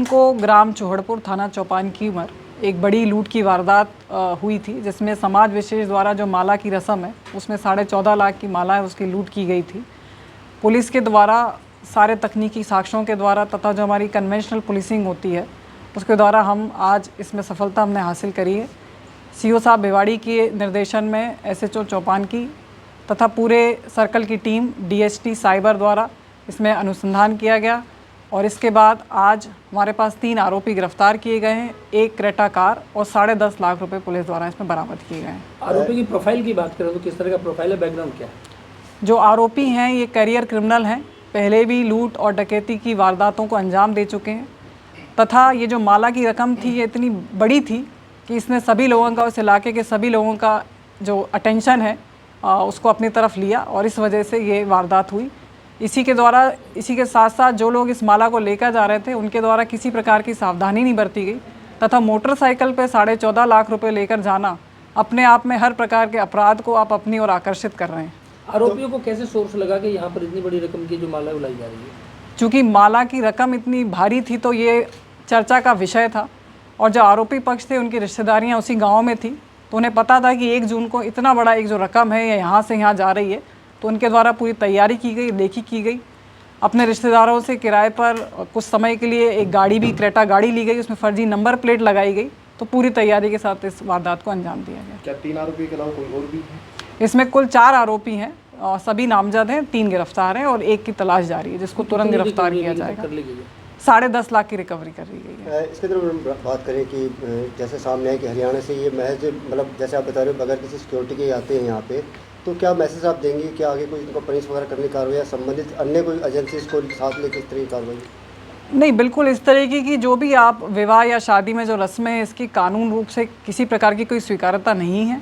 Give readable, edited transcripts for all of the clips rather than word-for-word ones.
को ग्राम चौहड़पुर, थाना चौपान की उमर एक बड़ी लूट की वारदात हुई थी, जिसमें समाज विशेष द्वारा जो माला की रस्म है उसमें 14.5 लाख की माला है उसकी लूट की गई थी। पुलिस के द्वारा सारे तकनीकी साक्ष्यों के द्वारा तथा जो हमारी कन्वेंशनल पुलिसिंग होती है उसके द्वारा हम आज इसमें सफलता हमने हासिल करी है। सीओ साहब भिवाड़ी के निर्देशन में एसएचओ चौपान की तथा पूरे सर्कल की टीम डीएसटी साइबर द्वारा इसमें अनुसंधान किया गया और इसके बाद आज हमारे पास 3 आरोपी गिरफ्तार किए गए हैं, एक क्रेटा कार और 10.5 लाख रुपए पुलिस द्वारा इसमें बरामद किए गए हैं। आरोपी की प्रोफाइल की बात करें तो किस तरह का प्रोफाइल है, बैकग्राउंड क्या है? जो आरोपी हैं ये करियर क्रिमिनल हैं, पहले भी लूट और डकैती की वारदातों को अंजाम दे चुके हैं तथा ये जो माला की रकम थी ये इतनी बड़ी थी कि इसने सभी लोगों का, उस इलाके के सभी लोगों का जो अटेंशन है उसको अपनी तरफ लिया और इस वजह से ये वारदात हुई। इसी के साथ साथ जो लोग इस माला को लेकर जा रहे थे उनके द्वारा किसी प्रकार की सावधानी नहीं बरती गई तथा मोटरसाइकिल पे 14.5 लाख रुपए लेकर जाना अपने आप में हर प्रकार के अपराध को आप अपनी ओर आकर्षित कर रहे हैं। आरोपियों को कैसे सोर्स लगा कि यहाँ पर इतनी बड़ी रकम की जो माला उलाई जा रही है? चूँकि माला की रकम इतनी भारी थी तो ये चर्चा का विषय था और जो आरोपी पक्ष थे उनकी रिश्तेदारियाँ उसी गाँव में थी तो उन्हें पता था कि 1 जून को इतना बड़ा एक जो रकम है ये यहाँ से यहाँ जा रही है, तो उनके द्वारा पूरी तैयारी की गई, लेखी की गई। अपने रिश्तेदारों से किराए पर कुछ समय के लिए एक गाड़ी भी, क्रेटा गाड़ी ली गई, उसमें फर्जी नंबर प्लेट लगाई गई, तो पूरी तैयारी के साथ इस वारदात को अंजाम दिया गया। क्या 3 आरोपी के अलावा कोई और भी है? इसमें कुल 4 आरोपी हैं और सभी नामजद हैं, 3 गिरफ्तार हैं और 1 की तलाश जारी है जिसको तुरंत गिरफ्तार किया जाएगा। 10.5 लाख की रिकवरी कर ली गई है। इसके तरफ बात करें कि जैसे सामने है कि हरियाणा से ये महज मतलब जैसे आप बता रहे हो बगैर किसी सिक्योरिटी के आते हैं यहाँ पे, तो क्या मैसेज आप देंगे कि आगे कोई इनको पनिश वगैरह करने की कार्रवाई या संबंधित अन्य कोई एजेंसी को साथ लेकर इस तरह की कार्रवाई? नहीं, बिल्कुल इस तरीके की जो भी आप विवाह या शादी में जो रस्में हैं इसकी कानून रूप से किसी प्रकार की कोई स्वीकार्यता नहीं है।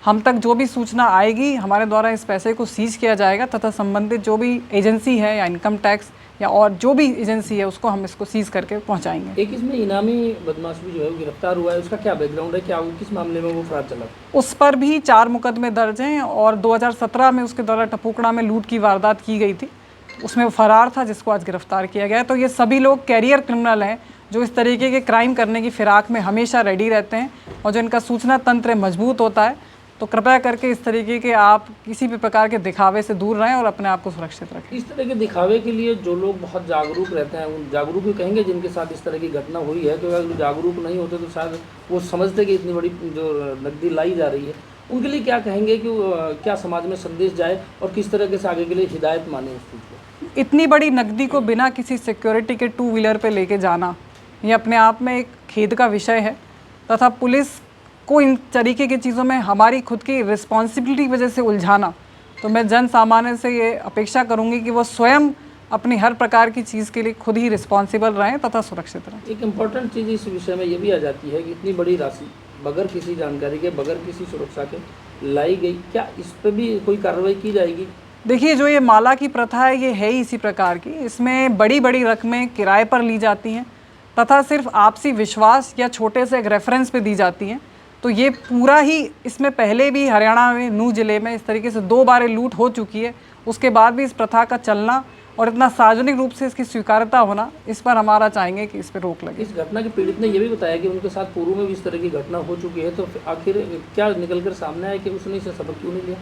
हम तक जो भी सूचना आएगी हमारे द्वारा इस पैसे को सीज किया जाएगा तथा संबंधित जो भी एजेंसी है या इनकम टैक्स या और जो भी एजेंसी है उसको हम इसको सीज करके पहुंचाएंगे। एक इसमें इनामी बदमाश भी जो है वो गिरफ्तार हुआ है, उसका क्या बैकग्राउंड है, क्या वो किस मामले में वो फरार चला? उस पर भी 4 मुकदमे दर्ज हैं और 2017 में उसके द्वारा टपुकड़ा में लूट की वारदात की गई थी, उसमें फरार था जिसको आज गिरफ्तार किया गया है। तो ये सभी लोग कैरियर क्रिमिनल हैं जो इस तरीके के क्राइम करने की फिराक में हमेशा रेडी रहते हैं और जो इनका सूचना तंत्र मजबूत होता है। तो कृपया करके इस तरीके के आप किसी भी प्रकार के दिखावे से दूर रहें और अपने आप को सुरक्षित रखें। इस तरह के दिखावे के लिए जो लोग बहुत जागरूक रहते हैं, उन जागरूक भी कहेंगे जिनके साथ इस तरह की घटना हुई है, तो अगर जागरूक नहीं होते तो शायद वो समझते कि इतनी बड़ी जो नकदी लाई जा रही है, उनके लिए क्या कहेंगे कि क्या समाज में संदेश जाए और किस तरह से आगे के लिए हिदायत माने इस चीज़ को? इतनी बड़ी नकदी को बिना किसी सिक्योरिटी के 2 व्हीलर पर लेके जाना ये अपने आप में एक खेद का विषय है तथा पुलिस को इन तरीके की चीज़ों में हमारी खुद की रिस्पॉन्सिबिलिटी वजह से उलझाना, तो मैं जन सामान्य से ये अपेक्षा करूंगी कि वो स्वयं अपनी हर प्रकार की चीज़ के लिए खुद ही रिस्पॉन्सिबल रहें तथा सुरक्षित रहें। एक इम्पॉर्टेंट चीज़ इस विषय में ये भी आ जाती है कि इतनी बड़ी राशि बगैर किसी जानकारी के, बगैर किसी सुरक्षा के लाई गई, क्या इस पर भी कोई कार्रवाई की जाएगी? देखिए, जो ये माला की प्रथा है ये है ही इसी प्रकार की। इसमें बड़ी बड़ी रकमें किराए पर ली जाती हैं तथा सिर्फ आपसी विश्वास या छोटे से एक रेफरेंस पे दी जाती हैं। तो ये पूरा ही इसमें पहले भी हरियाणा में नूह जिले में इस तरीके से 2 बार लूट हो चुकी है, उसके बाद भी इस प्रथा का चलना और इतना सार्वजनिक रूप से इसकी स्वीकार्यता होना, इस पर हमारा चाहेंगे कि इस पर रोक लगे। इस घटना के पीड़ित ने यह भी बताया कि उनके साथ पूर्व में भी इस तरह की घटना हो चुकी है, तो आखिर क्या निकल कर सामने आया कि उसने इसे सबक क्यों नहीं लिया?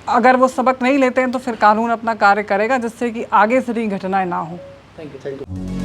अगर वो सबक नहीं लेते हैं तो फिर कानून अपना कार्य करेगा जिससे कि आगे से घटनाएं ना हो। Thank you.